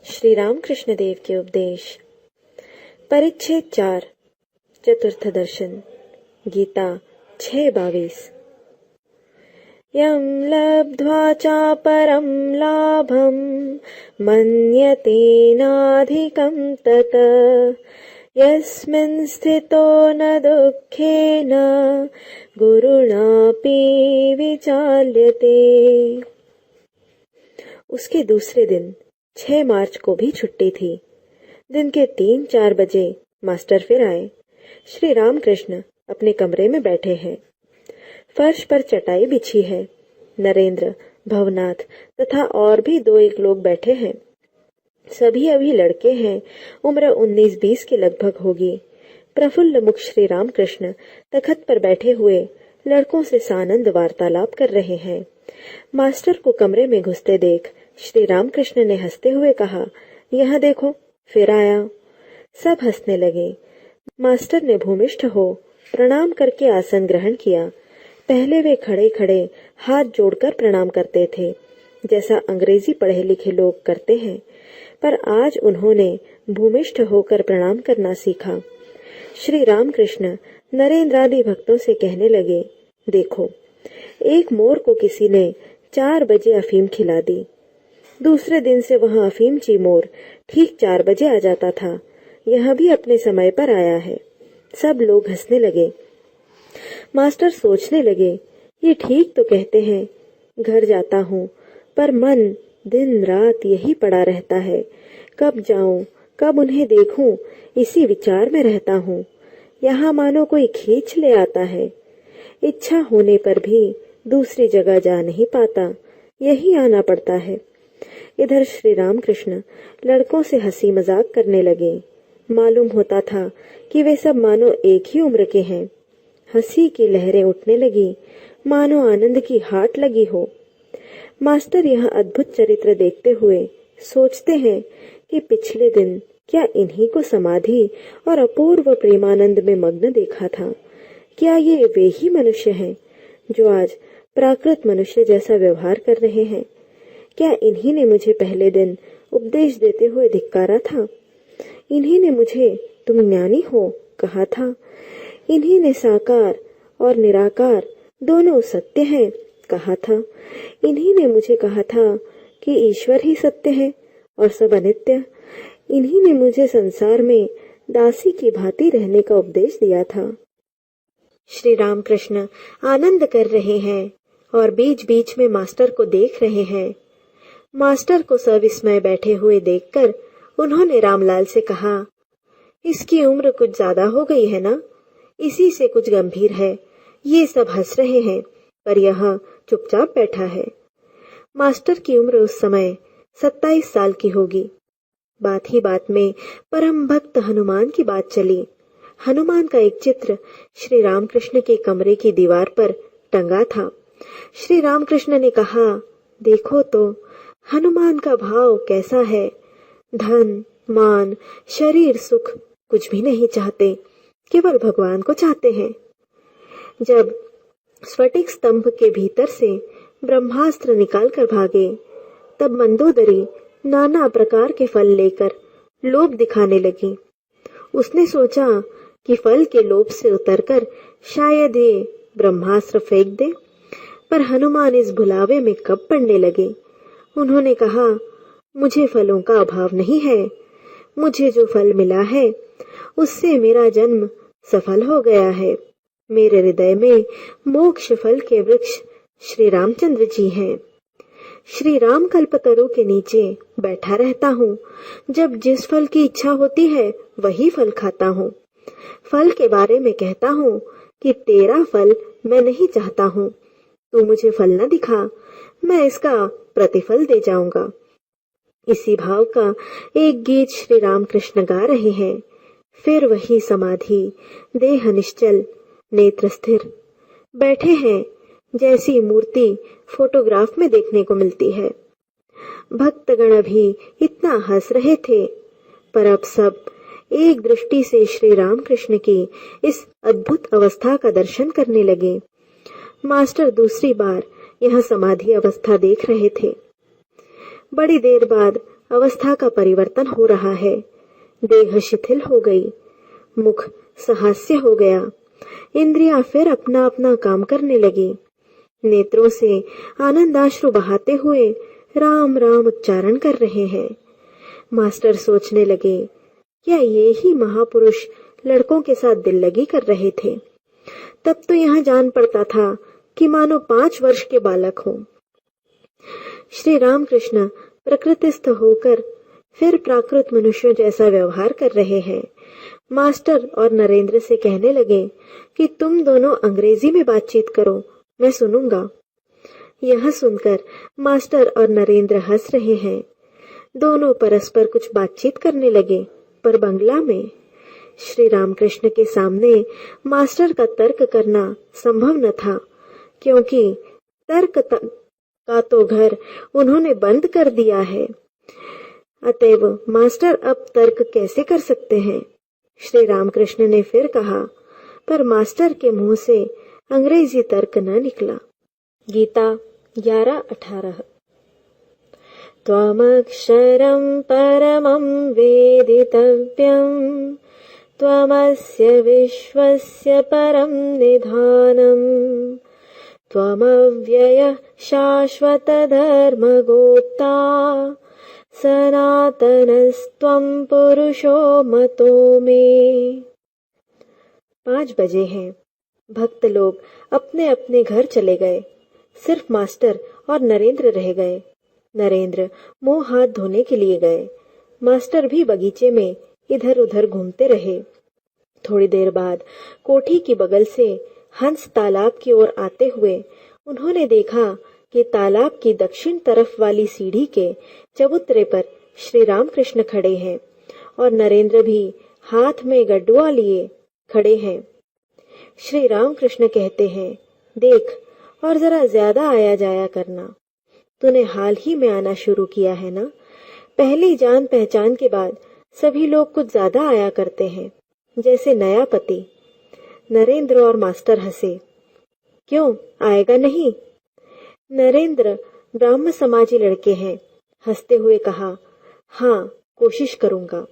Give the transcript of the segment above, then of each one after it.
श्री रामकृष्ण देव के उपदेश। परिच्छेद 4, चतुर्थ दर्शन। गीता 6:22। यं लब्ध्वा चापरं लाभं मन्यतेनाधिकं तत् यस्मिन् स्थितो न दुःखेन गुरुणापि विचाल्यते। उसके दूसरे दिन 6 मार्च को भी छुट्टी थी। दिन के 3-4 बजे मास्टर फिर आए। श्री रामकृष्ण अपने कमरे में बैठे हैं। फर्श पर चटाई बिछी है। नरेंद्र, भवनाथ तथा और भी 2-1 लोग बैठे हैं। सभी अभी लड़के हैं। उम्र 19-20 के लगभग होगी। प्रफुल्ल मुख श्री रामकृष्ण तखत पर बैठे हुए लड़कों से सानंद वार्तालाप कर रहे हैं। मास्टर को कमरे में घुसते देख श्री रामकृष्ण ने हंसते हुए कहा, यहाँ देखो, फिर आया। सब हंसने लगे। मास्टर ने भूमिष्ठ हो प्रणाम करके आसन ग्रहण किया। पहले वे खड़े खड़े हाथ जोड़कर प्रणाम करते थे, जैसा अंग्रेजी पढ़े लिखे लोग करते हैं, पर आज उन्होंने भूमिष्ठ होकर प्रणाम करना सीखा। श्री रामकृष्ण नरेंद्र आदि भक्तों से कहने लगे, देखो, एक मोर को किसी ने 4 बजे अफीम खिला दी। दूसरे दिन से वहां अफीमची मोर ठीक 4 बजे आ जाता था। यह भी अपने समय पर आया है। सब लोग हंसने लगे। मास्टर सोचने लगे, ये ठीक तो कहते हैं। घर जाता हूँ पर मन दिन रात यही पड़ा रहता है। कब जाऊं, कब उन्हें देखूं, इसी विचार में रहता हूँ। यहाँ मानो कोई खींच ले आता है। इच्छा होने पर भी दूसरी जगह जा नहीं पाता, यही आना पड़ता है। इधर श्री रामकृष्ण लड़कों से हंसी मजाक करने लगे। मालूम होता था कि वे सब मानो एक ही उम्र के हैं। हंसी की लहरें उठने लगी, मानो आनंद की हाट लगी हो। मास्टर यह अद्भुत चरित्र देखते हुए सोचते हैं कि पिछले दिन क्या इन्हीं को समाधि और अपूर्व प्रेमानंद में मग्न देखा था। क्या ये वे ही मनुष्य हैं जो आज प्राकृत मनुष्य जैसा व्यवहार कर रहे हैं? क्या इन्हीं ने मुझे पहले दिन उपदेश देते हुए धिक्कारा था? इन्हीं ने मुझे तुम ज्ञानी हो कहा था? इन्हीं ने साकार और निराकार दोनों सत्य हैं कहा था? इन्हीं ने मुझे कहा था कि ईश्वर ही सत्य है और सब अनित्य? इन्हीं ने मुझे संसार में दासी की भांति रहने का उपदेश दिया था। श्री रामकृष्ण आनंद कर रहे हैं और बीच बीच में मास्टर को देख रहे हैं। मास्टर को सविस्मय बैठे हुए देखकर उन्होंने रामलाल से कहा, इसकी उम्र कुछ ज्यादा हो गई है ना? इसी से कुछ गंभीर है। ये सब हंस रहे हैं पर यह चुपचाप बैठा है। मास्टर की उम्र उस समय 27 साल की होगी। बात ही बात में परम भक्त हनुमान की बात चली। हनुमान का एक चित्र श्री रामकृष्ण के कमरे की दीवार पर टंगा था। श्री रामकृष्ण ने कहा, देखो तो हनुमान का भाव कैसा है। धन, मान, शरीर सुख कुछ भी नहीं चाहते, केवल भगवान को चाहते हैं। जब स्फटिक स्तंभ के भीतर से ब्रह्मास्त्र निकालकर भागे, तब मंदोदरी नाना प्रकार के फल लेकर लोभ दिखाने लगी। उसने सोचा कि फल के लोभ से उतरकर शायद ये ब्रह्मास्त्र फेंक दे, पर हनुमान इस भुलावे में कब पड़ने लगे। उन्होंने कहा, मुझे फलों का अभाव नहीं है। मुझे जो फल मिला है उससे मेरा जन्म सफल हो गया है। मेरे हृदय में मोक्ष फल के वृक्ष श्री रामचंद्र जी हैं। श्री राम कल्पतरु के नीचे बैठा रहता हूँ। जब जिस फल की इच्छा होती है वही फल खाता हूँ। फल के बारे में कहता हूँ कि तेरा फल मैं नहीं चाहता हूँ। तू मुझे फल न दिखा, मैं इसका प्रतिफल दे जाऊंगा। इसी भाव का एक गीत श्री रामकृष्ण गा रहे हैं। फिर वही समाधि, देह निश्चल, नेत्र स्थिर, बैठे हैं जैसी मूर्ति फोटोग्राफ में देखने को मिलती है। भक्तगण भी इतना हंस रहे थे, पर अब सब एक दृष्टि से श्री रामकृष्ण की इस अद्भुत अवस्था का दर्शन करने लगे। मास्टर दूसरी बार यह समाधि अवस्था देख रहे थे। बड़ी देर बाद अवस्था का परिवर्तन हो रहा है। देह शिथिल हो गई, मुख सहास्य हो गया, इंद्रियां फिर अपना अपना काम करने लगी। नेत्रों से आनंदाश्रु बहाते हुए राम राम उच्चारण कर रहे हैं। मास्टर सोचने लगे, क्या ये ही महापुरुष लड़कों के साथ दिल लगी कर रहे थे? तब तो यहां जान पड़ता था कि मानो 5 वर्ष के बालक हों। श्री रामकृष्ण प्रकृतिस्थ होकर फिर प्राकृत मनुष्यों जैसा व्यवहार कर रहे हैं। मास्टर और नरेंद्र से कहने लगे कि तुम दोनों अंग्रेजी में बातचीत करो, मैं सुनूंगा। यह सुनकर मास्टर और नरेंद्र हंस रहे हैं। दोनों परस्पर कुछ बातचीत करने लगे, पर बंगला में। श्री रामकृष्ण के सामने मास्टर का तर्क करना संभव न था, क्योंकि तर्क का तो घर उन्होंने बंद कर दिया है। अतएव मास्टर अब तर्क कैसे कर सकते हैं? श्री रामकृष्ण ने फिर कहा, पर मास्टर के मुंह से अंग्रेजी तर्क न निकला। गीता 11:18। त्वमक्षरं परमं वेदितव्यं, त्वमस्य विश्वस्य परं निधानम्, त्वमव्ययः शाश्वत धर्मगोप्ता, सनातनस्त्वं पुरुषो मतो मे। 5 बजे हैं। भक्त लोग अपने अपने घर चले गए। सिर्फ मास्टर और नरेंद्र रह गए। नरेंद्र मुंह हाथ धोने के लिए गए। मास्टर भी बगीचे में इधर उधर घूमते रहे। थोड़ी देर बाद कोठी की बगल से हंस तालाब की ओर आते हुए उन्होंने देखा कि तालाब की दक्षिण तरफ वाली सीढ़ी के चबूतरे पर श्री रामकृष्ण खड़े हैं और नरेंद्र भी हाथ में गड्डुआ लिए खड़े हैं। श्री रामकृष्ण कहते हैं, देख और जरा ज्यादा आया जाया करना। तूने हाल ही में आना शुरू किया है ना? पहली जान पहचान के बाद सभी लोग कुछ ज्यादा आया करते हैं, जैसे नया पति। नरेंद्र और मास्टर हंसे। क्यों, आएगा नहीं? नरेंद्र ब्राह्म समाजी लड़के हैं, हंसते हुए कहा, हाँ, कोशिश करूंगा।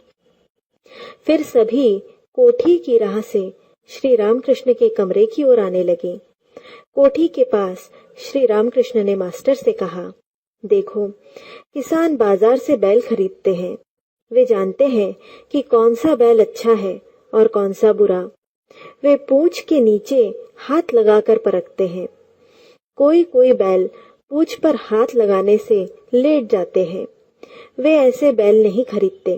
फिर सभी कोठी की राह से श्री रामकृष्ण के कमरे की ओर आने लगे। कोठी के पास श्री रामकृष्ण ने मास्टर से कहा, देखो, किसान बाजार से बैल खरीदते हैं। वे जानते हैं कि कौन सा बैल अच्छा है और कौन सा बुरा। वे पूंछ के नीचे हाथ लगाकर परखते हैं। कोई कोई बैल पूंछ पर हाथ लगाने से लेट जाते हैं। वे ऐसे बैल नहीं खरीदते,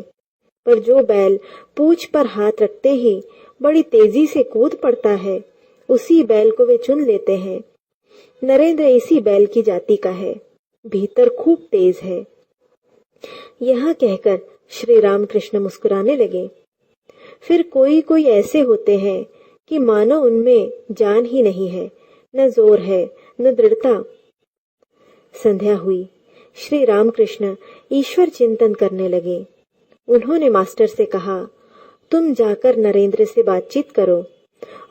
पर जो बैल पूंछ पर हाथ रखते ही बड़ी तेजी से कूद पड़ता है, उसी बैल को वे चुन लेते हैं। नरेंद्र इसी बैल की जाति का है, भीतर खूब तेज है। यह कहकर श्री रामकृष्ण मुस्कुराने लगे। फिर कोई कोई ऐसे होते हैं कि मानो उनमें जान ही नहीं है, न जोर है न दृढ़ता। संध्या हुई। श्री रामकृष्ण ईश्वर चिंतन करने लगे। उन्होंने मास्टर से कहा, तुम जाकर नरेंद्र से बातचीत करो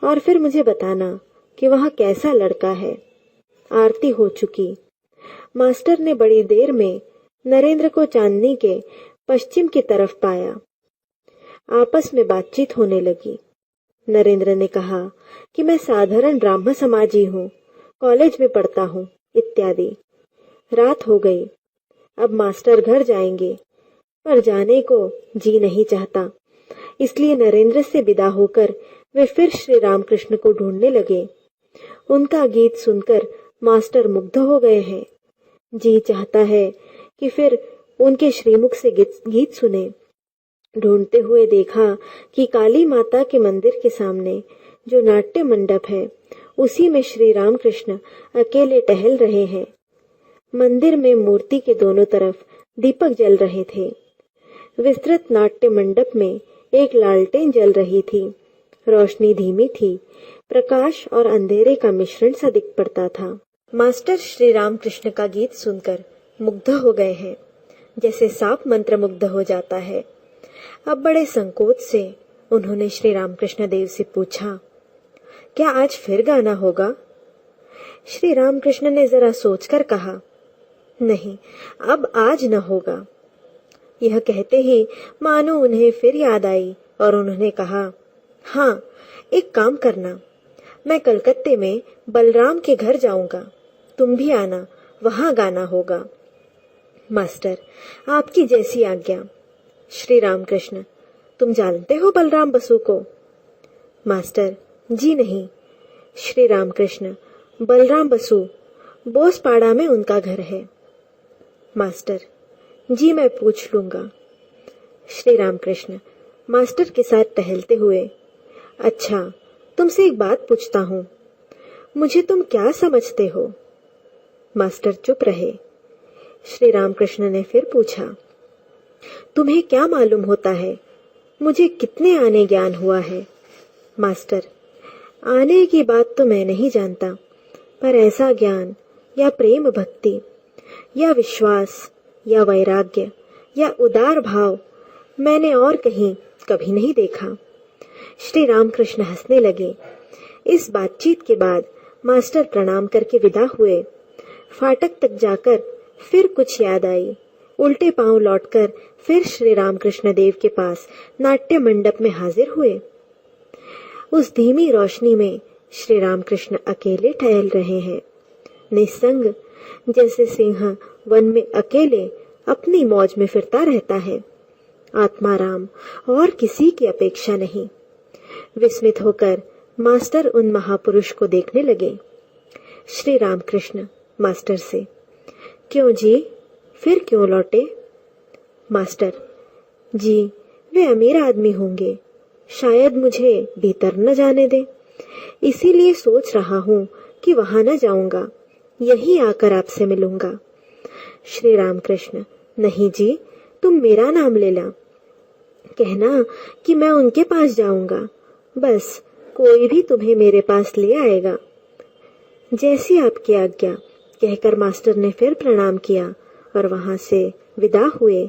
और फिर मुझे बताना कि वह कैसा लड़का है। आरती हो चुकी। मास्टर ने बड़ी देर में नरेंद्र को चांदनी के पश्चिम की तरफ पाया। आपस में बातचीत होने लगी। नरेंद्र ने कहा कि मैं साधारण ब्राह्म समाजी हूँ, कॉलेज में पढ़ता हूँ, इत्यादि। रात हो गई। अब मास्टर घर जाएंगे, पर जाने को जी नहीं चाहता, इसलिए नरेंद्र से विदा होकर वे फिर श्री रामकृष्ण को ढूंढने लगे। उनका गीत सुनकर मास्टर मुग्ध हो गए हैं। जी चाहता है कि फिर उनके श्रीमुख से गीत सुने। ढूंढते हुए देखा कि काली माता के मंदिर के सामने जो नाट्य मंडप है, उसी में श्री रामकृष्ण अकेले टहल रहे हैं। मंदिर में मूर्ति के दोनों तरफ दीपक जल रहे थे। विस्तृत नाट्य मंडप में एक लालटेन जल रही थी। रोशनी धीमी थी। प्रकाश और अंधेरे का मिश्रण सा दिख पड़ता था। मास्टर श्री रामकृष्ण का गीत सुनकर मुग्ध हो गए हैं, जैसे सांप मंत्र मुग्ध हो जाता है। अब बड़े संकोच से उन्होंने श्री रामकृष्ण देव से पूछा, क्या आज फिर गाना होगा? श्री रामकृष्ण ने जरा सोचकर कहा, नहीं, अब आज न होगा। यह कहते ही मानो उन्हें फिर याद आई और उन्होंने कहा, हाँ, एक काम करना, मैं कलकत्ते में बलराम के घर जाऊंगा, तुम भी आना, वहां गाना होगा। मास्टर, आपकी जैसी आज्ञा। श्री रामकृष्ण, तुम जानते हो बलराम बसु को? मास्टर, जी नहीं। श्री रामकृष्ण, बलराम बसु, बोसपाड़ा में उनका घर है। मास्टर, जी मैं पूछ लूंगा। श्री रामकृष्ण मास्टर के साथ टहलते हुए, अच्छा, तुमसे एक बात पूछता हूं, मुझे तुम क्या समझते हो? मास्टर चुप रहे। श्री रामकृष्ण ने फिर पूछा, तुम्हें क्या मालूम होता है मुझे कितने आने ज्ञान हुआ है? मास्टर, आने की बात तो मैं नहीं जानता, पर ऐसा ज्ञान या प्रेम भक्ति या विश्वास या वैराग्य या उदार भाव मैंने और कहीं कभी नहीं देखा। श्री रामकृष्ण हंसने लगे। इस बातचीत के बाद मास्टर प्रणाम करके विदा हुए। फाटक तक जाकर फिर कुछ याद आई। उल्टे पांव लौटकर फिर श्री रामकृष्ण देव के पास नाट्य मंडप में हाजिर हुए। उस धीमी रोशनी में श्री रामकृष्ण अकेले टहल रहे हैं, निस्संग, जैसे सिंह वन में अकेले अपनी मौज में फिरता रहता है। आत्माराम, और किसी की अपेक्षा नहीं। विस्मित होकर मास्टर उन महापुरुष को देखने लगे। श्री रामकृष्ण मास्टर से, क्यों जी, फिर क्यों लौटे? मास्टर, जी वे अमीर आदमी होंगे, शायद मुझे भीतर न जाने दे, इसीलिए सोच रहा हूं कि वहां न जाऊंगा, यहीं आकर आपसे मिलूंगा। श्री रामकृष्ण, नहीं जी, तुम मेरा नाम ले ला, कहना कि मैं उनके पास जाऊंगा, बस कोई भी तुम्हें मेरे पास ले आएगा। जैसी आपकी आज्ञा, कहकर मास्टर ने फिर प्रणाम किया और वहां से विदा हुए।